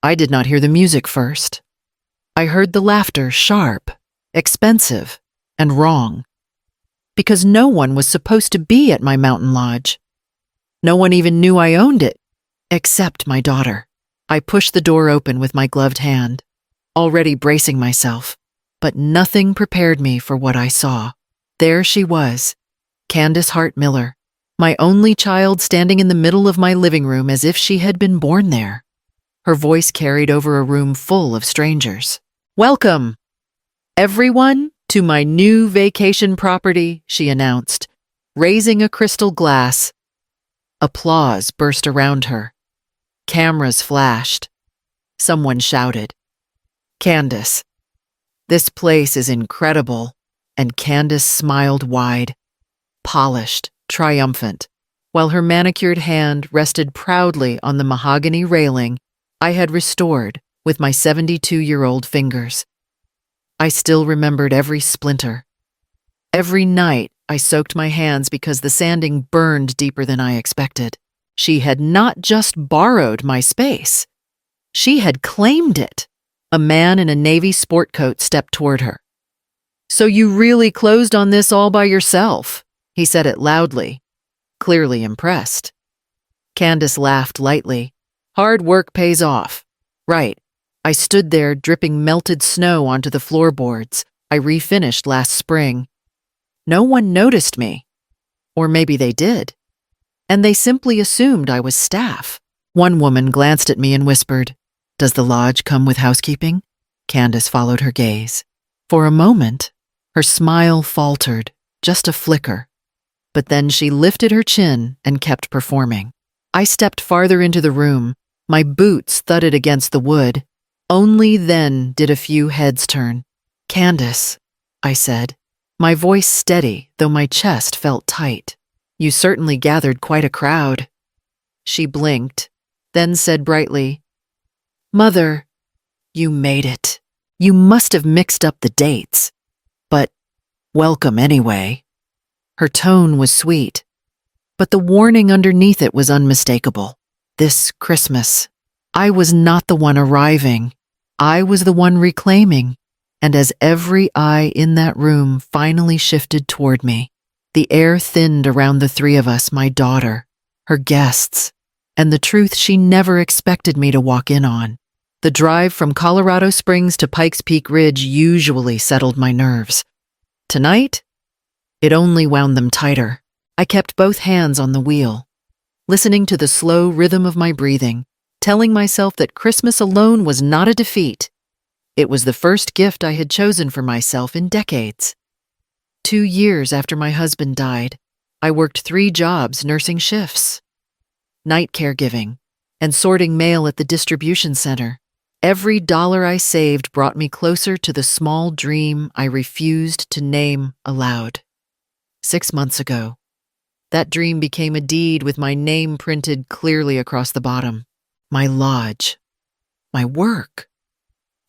I did not hear the music first. I heard the laughter sharp, expensive, and wrong. Because no one was supposed to be at my mountain lodge. No one even knew I owned it, except my daughter. I pushed the door open with my gloved hand, already bracing myself, but nothing prepared me for what I saw. There she was, Candace Hart Miller, my only child standing in the middle of my living room as if she had been born there. Her voice carried over a room full of strangers. "Welcome, everyone, to my new vacation property," she announced, raising a crystal glass. Applause burst around her. Cameras flashed. Someone shouted, "Candace, this place is incredible," and Candace smiled wide, polished, triumphant, while her manicured hand rested proudly on the mahogany railing I had restored with my 72-year-old fingers. I still remembered every splinter. Every night, I soaked my hands because the sanding burned deeper than I expected. She had not just borrowed my space. She had claimed it. A man in a navy sport coat stepped toward her. "So you really closed on this all by yourself?" He said it loudly, clearly impressed. Candace laughed lightly. "Hard work pays off." Right. I stood there dripping melted snow onto the floorboards I refinished last spring. No one noticed me. Or maybe they did. And they simply assumed I was staff. One woman glanced at me and whispered, "Does the lodge come with housekeeping?" Candace followed her gaze. For a moment, her smile faltered, just a flicker. But then she lifted her chin and kept performing. I stepped farther into the room. My boots thudded against the wood. Only then did a few heads turn. "Candace," I said, my voice steady, though my chest felt tight. "You certainly gathered quite a crowd." She blinked, then said brightly, "Mother, you made it. You must have mixed up the dates. But welcome anyway." Her tone was sweet, but the warning underneath it was unmistakable. This Christmas, I was not the one arriving. I was the one reclaiming. And as every eye in that room finally shifted toward me, the air thinned around the three of us, my daughter, her guests, and the truth she never expected me to walk in on. The drive from Colorado Springs to Pikes Peak Ridge usually settled my nerves. Tonight, it only wound them tighter. I kept both hands on the wheel, listening to the slow rhythm of my breathing, telling myself that Christmas alone was not a defeat. It was the first gift I had chosen for myself in decades. 2 years after my husband died, I worked 3 jobs nursing shifts, night caregiving, and sorting mail at the distribution center. Every dollar I saved brought me closer to the small dream I refused to name aloud. 6 months ago, that dream became a deed with my name printed clearly across the bottom. My lodge, my work,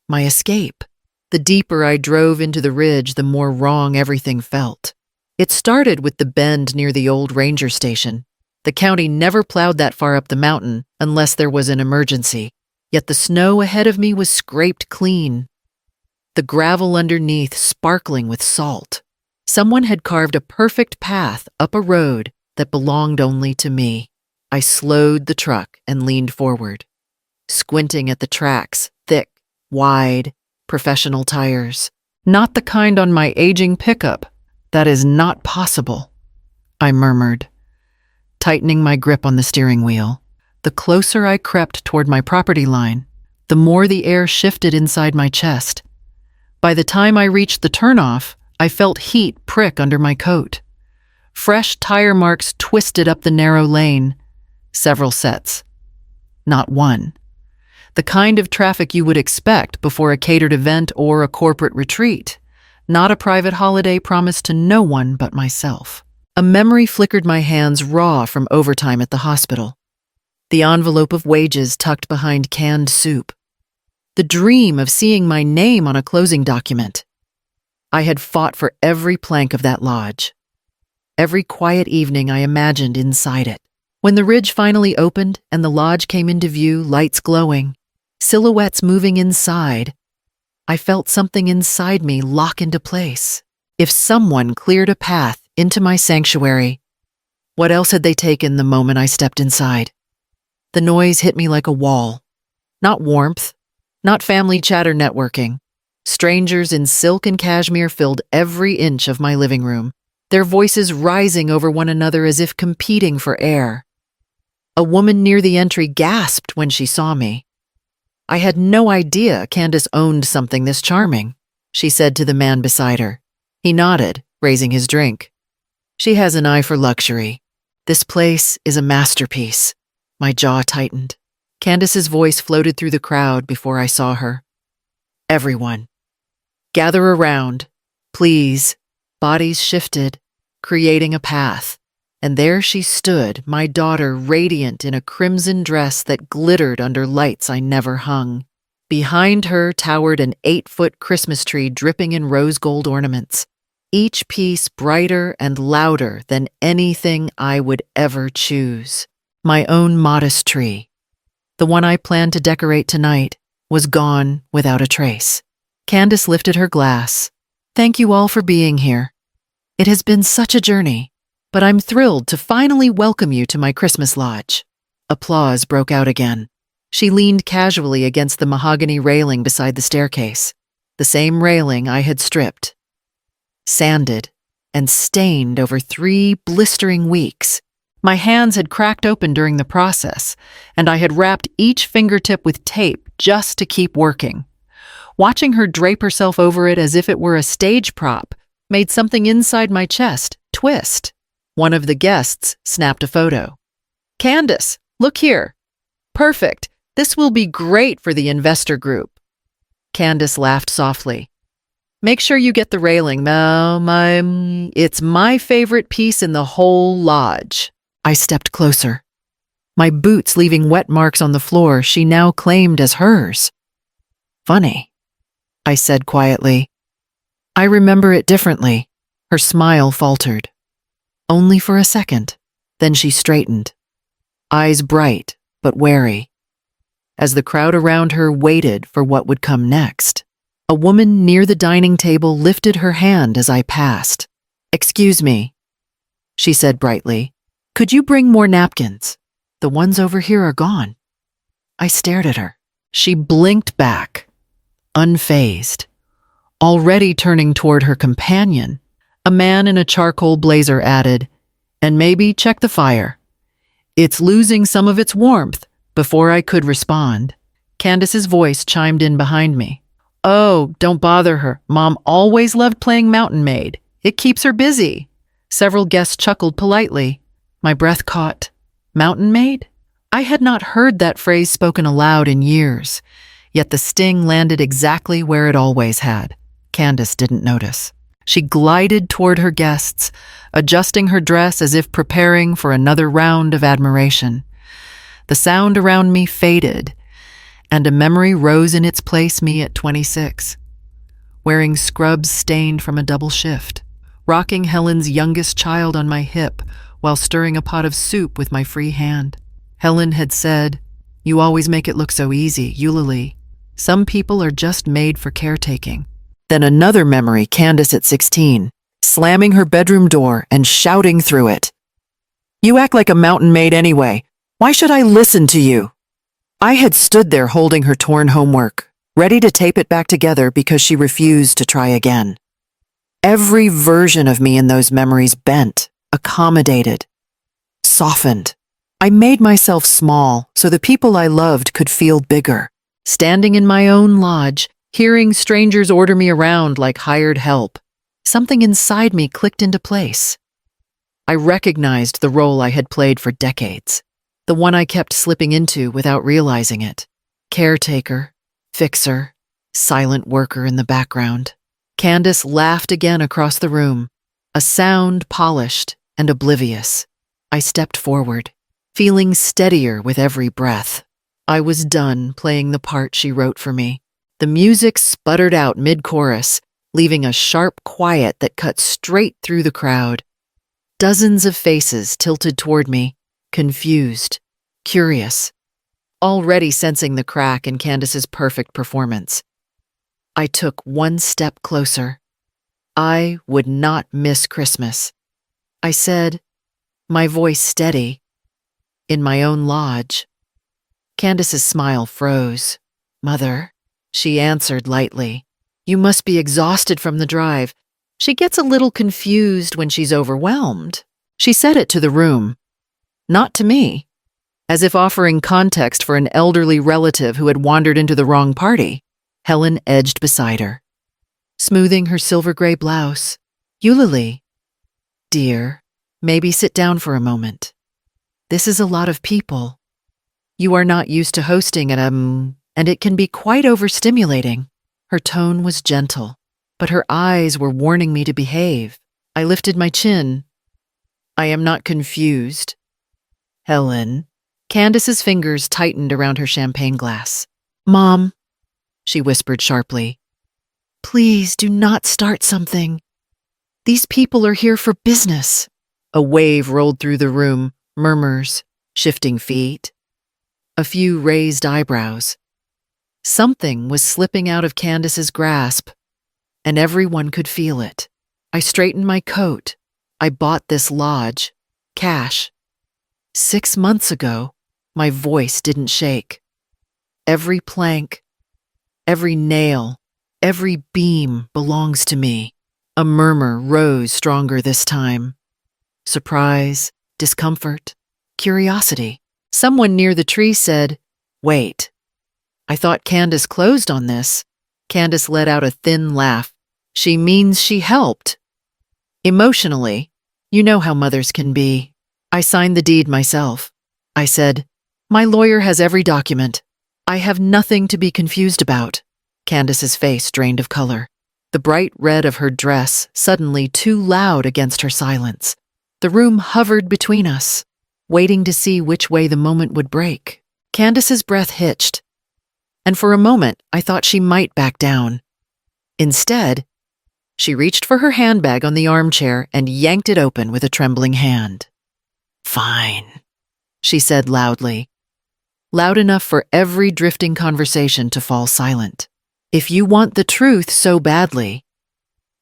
my escape. The deeper I drove into the ridge, the more wrong everything felt. It started with the bend near the old ranger station. The county never plowed that far up the mountain unless there was an emergency, yet the snow ahead of me was scraped clean. The gravel underneath sparkling with salt. Someone had carved a perfect path up a road that belonged only to me. I slowed the truck and leaned forward, squinting at the tracks, thick, wide, professional tires. "Not the kind on my aging pickup. That is not possible," I murmured, tightening my grip on the steering wheel. The closer I crept toward my property line, the more the air shifted inside my chest. By the time I reached the turnoff, I felt heat prick under my coat. Fresh tire marks twisted up the narrow lane. Several sets. Not one. The kind of traffic you would expect before a catered event or a corporate retreat. Not a private holiday promised to no one but myself. A memory flickered my hands raw from overtime at the hospital. The envelope of wages tucked behind canned soup. The dream of seeing my name on a closing document. I had fought for every plank of that lodge. Every quiet evening I imagined inside it. When the ridge finally opened and the lodge came into view, lights glowing, silhouettes moving inside. I felt something inside me lock into place. If someone cleared a path into my sanctuary, what else had they taken the moment I stepped inside? The noise hit me like a wall. Not warmth, not family chatter networking. Strangers in silk and cashmere filled every inch of my living room, their voices rising over one another as if competing for air. A woman near the entry gasped when she saw me. I had no idea Candace owned something this charming, she said to the man beside her. He nodded, raising his drink. She has an eye for luxury. This place is a masterpiece. My jaw tightened. Candace's voice floated through the crowd before I saw her. Everyone, gather around, please. Bodies shifted, creating a path. And there she stood, my daughter, radiant in a crimson dress that glittered under lights I never hung. Behind her towered an 8-foot Christmas tree dripping in rose gold ornaments, each piece brighter and louder than anything I would ever choose. My own modest tree, the one I planned to decorate tonight, was gone without a trace. Candace lifted her glass. Thank you all for being here. It has been such a journey, but I'm thrilled to finally welcome you to my Christmas lodge. Applause broke out again. She leaned casually against the mahogany railing beside the staircase, the same railing I had stripped, sanded, and stained over 3 blistering weeks. My hands had cracked open during the process, and I had wrapped each fingertip with tape just to keep working. Watching her drape herself over it as if it were a stage prop made something inside my chest twist. One of the guests snapped a photo. Candace, look here. Perfect. This will be great for the investor group. Candace laughed softly. Make sure you get the railing, it's my favorite piece in the whole lodge. I stepped closer. My boots leaving wet marks on the floor she now claimed as hers. Funny, I said quietly. I remember it differently. Her smile faltered. Only for a second. Then she straightened, eyes bright but wary. As the crowd around her waited for what would come next, a woman near the dining table lifted her hand as I passed. Excuse me, she said brightly. Could you bring more napkins? The ones over here are gone. I stared at her. She blinked back, unfazed, already turning toward her companion. A man in a charcoal blazer added, and maybe check the fire. It's losing some of its warmth. Before I could respond, Candace's voice chimed in behind me. Oh, don't bother her. Mom always loved playing Mountain Maid. It keeps her busy. Several guests chuckled politely. My breath caught. Mountain Maid? I had not heard that phrase spoken aloud in years, yet the sting landed exactly where it always had. Candace didn't notice. She glided toward her guests, adjusting her dress as if preparing for another round of admiration. The sound around me faded, and a memory rose in its place, me at 26, wearing scrubs stained from a double shift, rocking Helen's youngest child on my hip while stirring a pot of soup with my free hand. Helen had said, "You always make it look so easy, Eulalie. Some people are just made for caretaking." Then another memory, Candace at 16, slamming her bedroom door and shouting through it. "You act like a mountain maid anyway. Why should I listen to you?" I had stood there holding her torn homework, ready to tape it back together because she refused to try again. Every version of me in those memories bent, accommodated, softened. I made myself small so the people I loved could feel bigger. Standing in my own lodge, hearing strangers order me around like hired help, something inside me clicked into place. I recognized the role I had played for decades, the one I kept slipping into without realizing it. Caretaker, fixer, silent worker in the background. Candace laughed again across the room, a sound polished and oblivious. I stepped forward, feeling steadier with every breath. I was done playing the part she wrote for me. The music sputtered out mid-chorus, leaving a sharp quiet that cut straight through the crowd. Dozens of faces tilted toward me, confused, curious. already sensing the crack in Candace's perfect performance. I took one step closer. I would not miss Christmas. I said, my voice steady, in my own lodge. Candace's smile froze. Mother, she answered lightly, you must be exhausted from the drive. She gets a little confused when she's overwhelmed. She said it to the room, not to me, as if offering context for an elderly relative who had wandered into the wrong party. Helen edged beside her, smoothing her silver-gray blouse. Eulalie, dear, maybe sit down for a moment. This is a lot of people. You are not used to hosting and it can be quite overstimulating. Her tone was gentle, but her eyes were warning me to behave. I lifted my chin. I am not confused. Helen. Candace's fingers tightened around her champagne glass. Mom, she whispered sharply, please do not start something. These people are here for business. A wave rolled through the room, murmurs, shifting feet, a few raised eyebrows. Something was slipping out of Candace's grasp, and everyone could feel it. I straightened my coat. I bought this lodge, cash. 6 months ago, my voice didn't shake. Every plank, every nail, every beam belongs to me. A murmur rose stronger this time. Surprise, discomfort, curiosity. Someone near the tree said, wait. I thought Candace closed on this. Candace let out a thin laugh. She means she helped. Emotionally, you know how mothers can be. I signed the deed myself. I said, my lawyer has every document. I have nothing to be confused about. Candace's face drained of color. The bright red of her dress suddenly too loud against her silence. The room hovered between us, waiting to see which way the moment would break. Candace's breath hitched, and for a moment I thought she might back down. Instead, she reached for her handbag on the armchair and yanked it open with a trembling hand. Fine, she said loudly, loud enough for every drifting conversation to fall silent. If you want the truth so badly,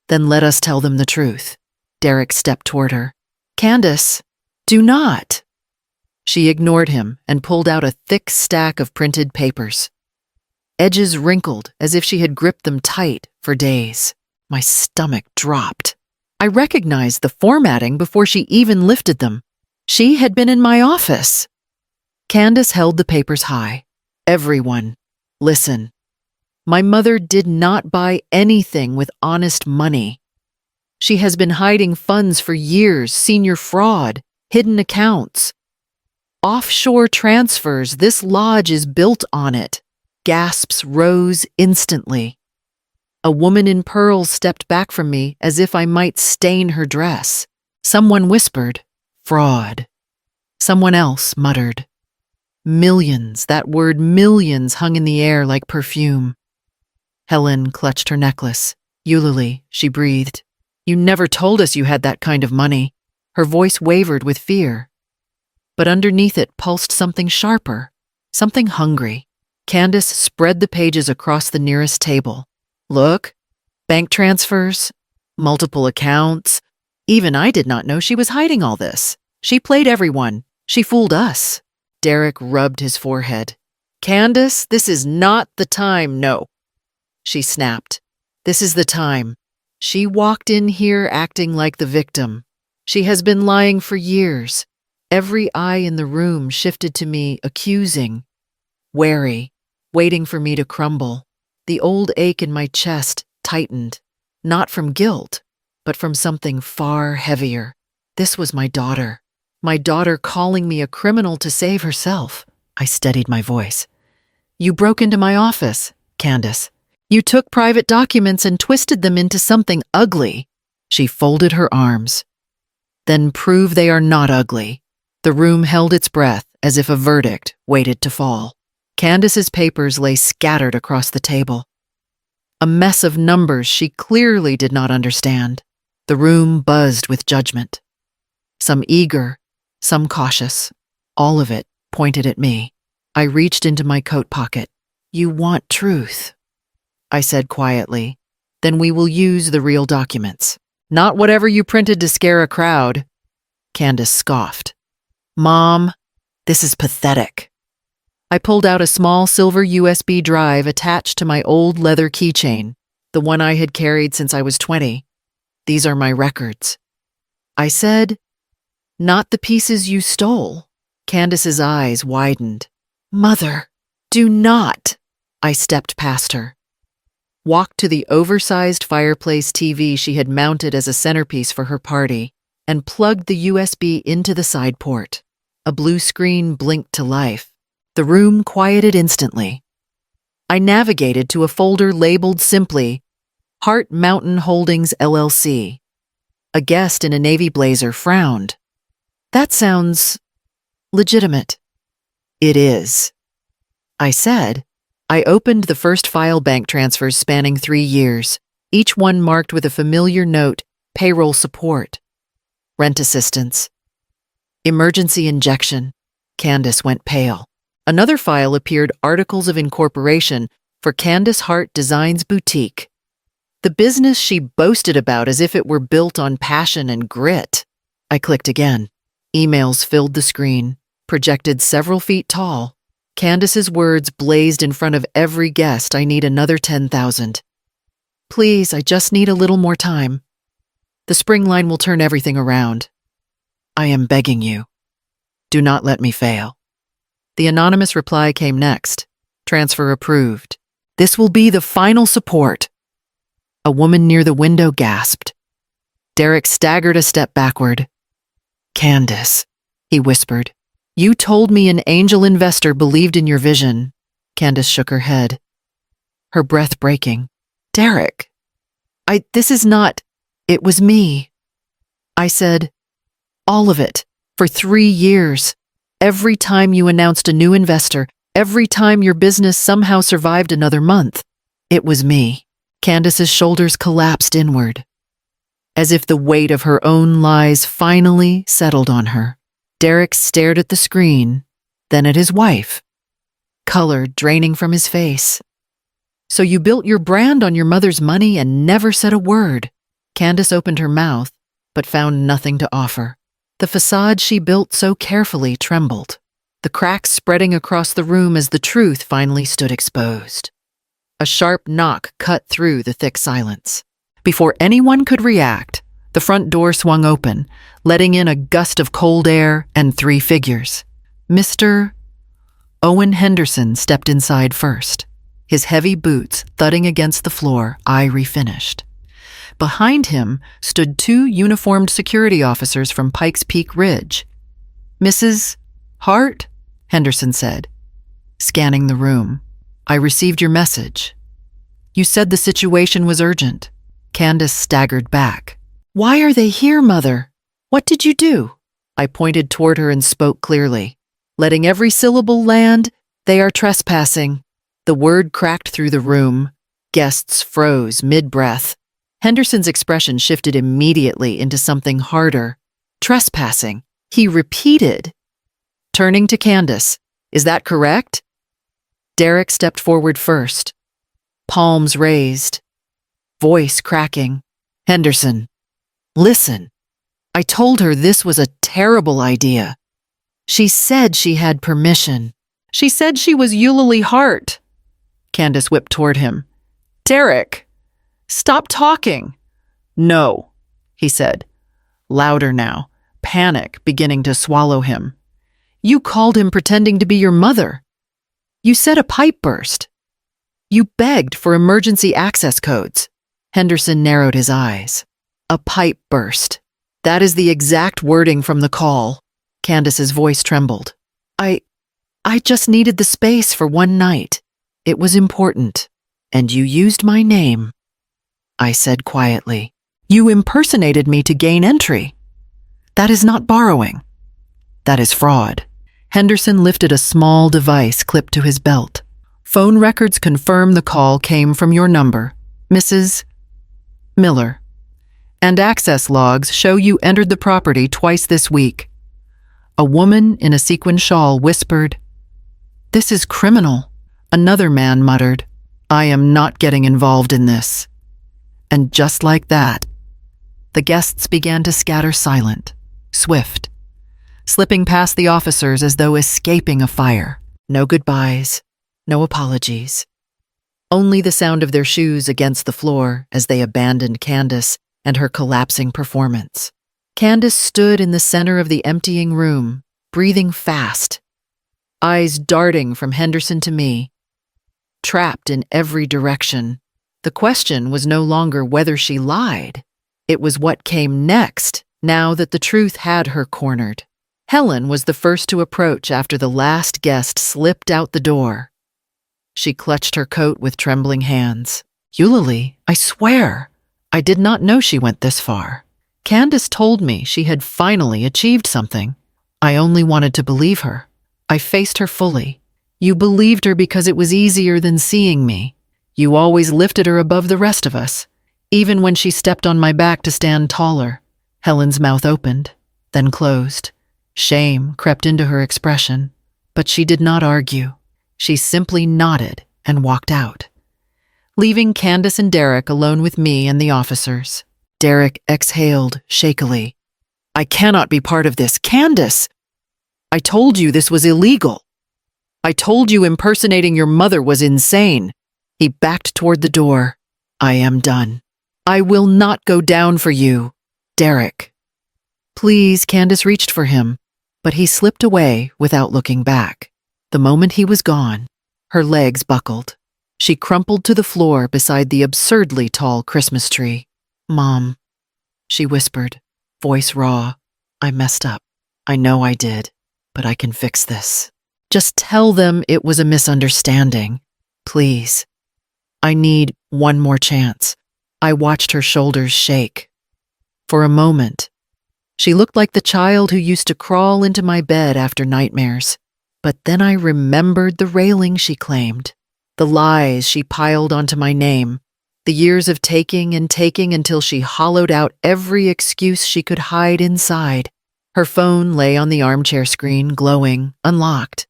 then let us tell them the truth. Derek stepped toward her. Candace, do not. She ignored him and pulled out a thick stack of printed papers. Edges wrinkled as if she had gripped them tight for days. My stomach dropped. I recognized the formatting before she even lifted them. She had been in my office. Candace held the papers high. Everyone, listen. My mother did not buy anything with honest money. She has been hiding funds for years, senior fraud, hidden accounts. Offshore transfers, this lodge is built on it. Gasps rose instantly. A woman in pearls stepped back from me as if I might stain her dress. Someone whispered, fraud. Someone else muttered. Millions, that word millions hung in the air like perfume. Helen clutched her necklace. Eulalie, she breathed. You never told us you had that kind of money. Her voice wavered with fear. But underneath it pulsed something sharper, something hungry. Candace spread the pages across the nearest table. Look, bank transfers, multiple accounts. Even I did not know she was hiding all this. She played everyone. She fooled us. Derek rubbed his forehead. Candace, this is not the time, no. She snapped. This is the time. She walked in here acting like the victim. She has been lying for years. Every eye in the room shifted to me, accusing, wary, waiting for me to crumble. The old ache in my chest tightened, not from guilt, but from something far heavier. This was my daughter calling me a criminal to save herself. I steadied my voice. You broke into my office, Candace. You took private documents and twisted them into something ugly. She folded her arms. Then prove they are not ugly. The room held its breath as if a verdict waited to fall. Candace's papers lay scattered across the table. A mess of numbers she clearly did not understand. The room buzzed with judgment. Some eager, some cautious. All of it pointed at me. I reached into my coat pocket. You want truth, I said quietly. Then we will use the real documents. Not whatever you printed to scare a crowd. Candace scoffed. Mom, this is pathetic. I pulled out a small silver USB drive attached to my old leather keychain, the one I had carried since I was 20. These are my records. I said, not the pieces you stole. Candace's eyes widened. Mother, do not. I stepped past her, walked to the oversized fireplace TV she had mounted as a centerpiece for her party, and plugged the USB into the side port. A blue screen blinked to life. The room quieted instantly. I navigated to a folder labeled simply, Heart Mountain Holdings LLC. A guest in a navy blazer frowned. That sounds legitimate. It is, I said. I opened the first file bank transfers spanning 3 years, each one marked with a familiar note, payroll support, rent assistance, emergency injection. Candace went pale. Another file appeared, articles of incorporation for Candace Hart Designs Boutique, the business she boasted about as if it were built on passion and grit. I clicked again. Emails filled the screen, projected several feet tall. Candace's words blazed in front of every guest. I need another 10,000. Please, I just need a little more time. The spring line will turn everything around. I am begging you. Do not let me fail. The anonymous reply came next. Transfer approved. This will be the final support. A woman near the window gasped. Derek staggered a step backward. Candace, he whispered. You told me an angel investor believed in your vision. Candace shook her head, her breath breaking. Derek, this is not, it was me. I said, all of it, for 3 years. Every time you announced a new investor, every time your business somehow survived another month, it was me. Candace's shoulders collapsed inward, as if the weight of her own lies finally settled on her. Derek stared at the screen, then at his wife, color draining from his face. So you built your brand on your mother's money and never said a word. Candace opened her mouth, but found nothing to offer. The facade she built so carefully trembled, the cracks spreading across the room as the truth finally stood exposed. A sharp knock cut through the thick silence. Before anyone could react, the front door swung open, letting in a gust of cold air and 3 figures. Mr. Owen Henderson stepped inside first, his heavy boots thudding against the floor. I refinished. Behind him stood 2 uniformed security officers from Pikes Peak Ridge. Mrs. Hart? Henderson said, scanning the room. I received your message. You said the situation was urgent. Candace staggered back. Why are they here, Mother? What did you do? I pointed toward her and spoke clearly. Letting every syllable land, they are trespassing. The word cracked through the room. Guests froze mid-breath. Henderson's expression shifted immediately into something harder. Trespassing, he repeated. Turning to Candace, is that correct? Derek stepped forward first, palms raised, voice cracking. Henderson, listen. I told her this was a terrible idea. She said she had permission. She said she was Eulalie Hart. Candace whipped toward him. Derek, stop talking. No, he said, louder now, panic beginning to swallow him. You called him pretending to be your mother. You said a pipe burst. You begged for emergency access codes. Henderson narrowed his eyes. A pipe burst. That is the exact wording from the call. Candace's voice trembled. I just needed the space for one night. It was important. And you used my name. I said quietly. You impersonated me to gain entry. That is not borrowing. That is fraud. Henderson lifted a small device clipped to his belt. Phone records confirm the call came from your number, Mrs. Miller. And access logs show you entered the property twice this week. A woman in a sequin shawl whispered, "This is criminal," another man muttered. "I am not getting involved in this." And just like that, the guests began to scatter silent, swift, slipping past the officers as though escaping a fire. No goodbyes, no apologies. Only the sound of their shoes against the floor as they abandoned Candace and her collapsing performance. Candace stood in the center of the emptying room, breathing fast, eyes darting from Henderson to me, trapped in every direction. The question was no longer whether she lied. It was what came next, now that the truth had her cornered. Helen was the first to approach after the last guest slipped out the door. She clutched her coat with trembling hands. "Eulalie, I swear, I did not know she went this far. Candace told me she had finally achieved something. I only wanted to believe her. I faced her fully. You believed her because it was easier than seeing me. You always lifted her above the rest of us, even when she stepped on my back to stand taller." Helen's mouth opened, then closed. Shame crept into her expression, but she did not argue. She simply nodded and walked out, leaving Candace and Derek alone with me and the officers. Derek exhaled shakily. "I cannot be part of this. Candace! I told you this was illegal. I told you impersonating your mother was insane." He backed toward the door. "I am done. I will not go down for you, Derek." "Please," Candace reached for him, but he slipped away without looking back. The moment he was gone, her legs buckled. She crumpled to the floor beside the absurdly tall Christmas tree. "Mom," she whispered, voice raw, "I messed up. I know I did, but I can fix this. Just tell them it was a misunderstanding. Please. I need one more chance." I watched her shoulders shake. For a moment, she looked like the child who used to crawl into my bed after nightmares. But then I remembered the railing she claimed, the lies she piled onto my name, the years of taking and taking until she hollowed out every excuse she could hide inside. Her phone lay on the armchair screen, glowing, unlocked.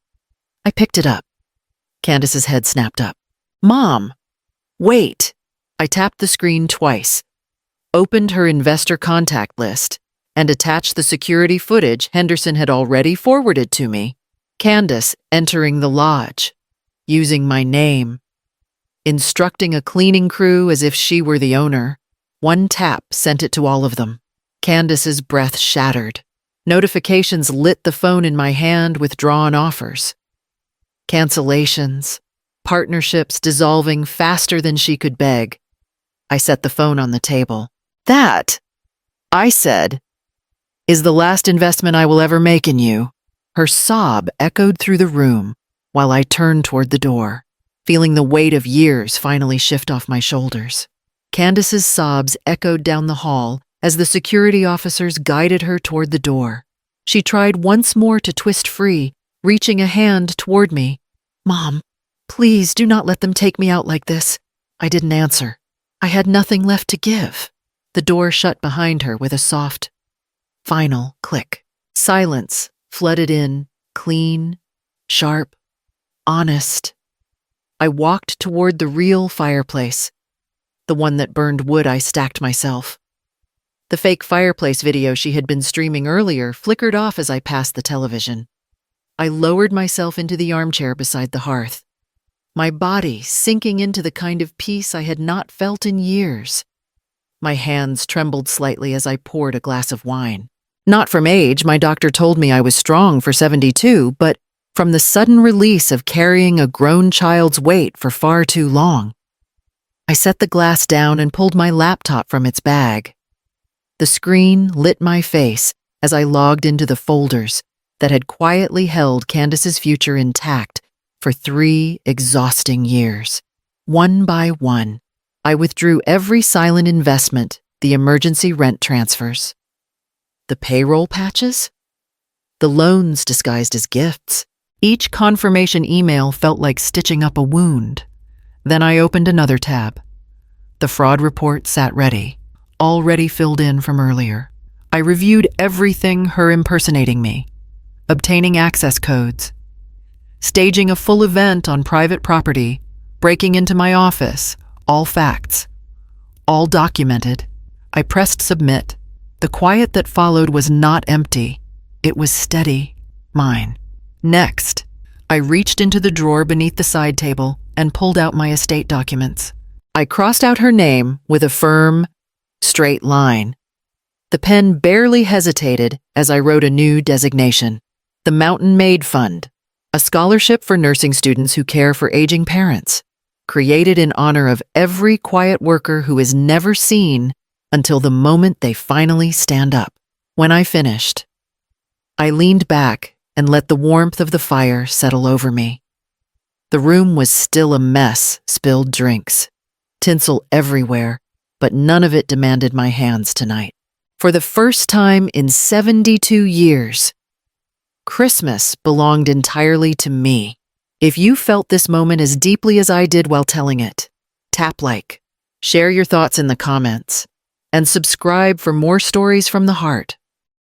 I picked it up. Candace's head snapped up. "Mom, wait." I tapped the screen twice, opened her investor contact list, and attached the security footage Henderson had already forwarded to me. Candace entering the lodge, using my name, instructing a cleaning crew as if she were the owner. One tap sent it to all of them. Candace's breath shattered. Notifications lit the phone in my hand with drawn offers. Cancellations, partnerships dissolving faster than she could beg. I set the phone on the table. "That," I said, "is the last investment I will ever make in you." Her sob echoed through the room while I turned toward the door, feeling the weight of years finally shift off my shoulders. Candace's sobs echoed down the hall as the security officers guided her toward the door. She tried once more to twist free, reaching a hand toward me. "Mom, please do not let them take me out like this." I didn't answer. I had nothing left to give. The door shut behind her with a soft, final click. Silence flooded in, clean, sharp, honest. I walked toward the real fireplace, the one that burned wood I stacked myself. The fake fireplace video she had been streaming earlier flickered off as I passed the television. I lowered myself into the armchair beside the hearth, my body sinking into the kind of peace I had not felt in years. My hands trembled slightly as I poured a glass of wine. Not from age, my doctor told me I was strong for 72, but from the sudden release of carrying a grown child's weight for far too long. I set the glass down and pulled my laptop from its bag. The screen lit my face as I logged into the folders that had quietly held Candace's future intact for 3 exhausting years. One by one, I withdrew every silent investment, the emergency rent transfers, the payroll patches, the loans disguised as gifts. Each confirmation email felt like stitching up a wound. Then I opened another tab. The fraud report sat ready, already filled in from earlier. I reviewed everything her impersonating me, obtaining access codes, staging a full event on private property, breaking into my office, all facts, all documented. I pressed submit. The quiet that followed was not empty. It was steady, mine. Next, I reached into the drawer beneath the side table and pulled out my estate documents. I crossed out her name with a firm, straight line. The pen barely hesitated as I wrote a new designation: the Mountain Maid Fund, a scholarship for nursing students who care for aging parents, created in honor of every quiet worker who is never seen until the moment they finally stand up. When I finished, I leaned back and let the warmth of the fire settle over me. The room was still a mess: spilled drinks, tinsel everywhere, but none of it demanded my hands tonight. For the first time in 72 years, Christmas belonged entirely to me. If you felt this moment as deeply as I did while telling it, tap like, share your thoughts in the comments, and subscribe for more stories from the heart.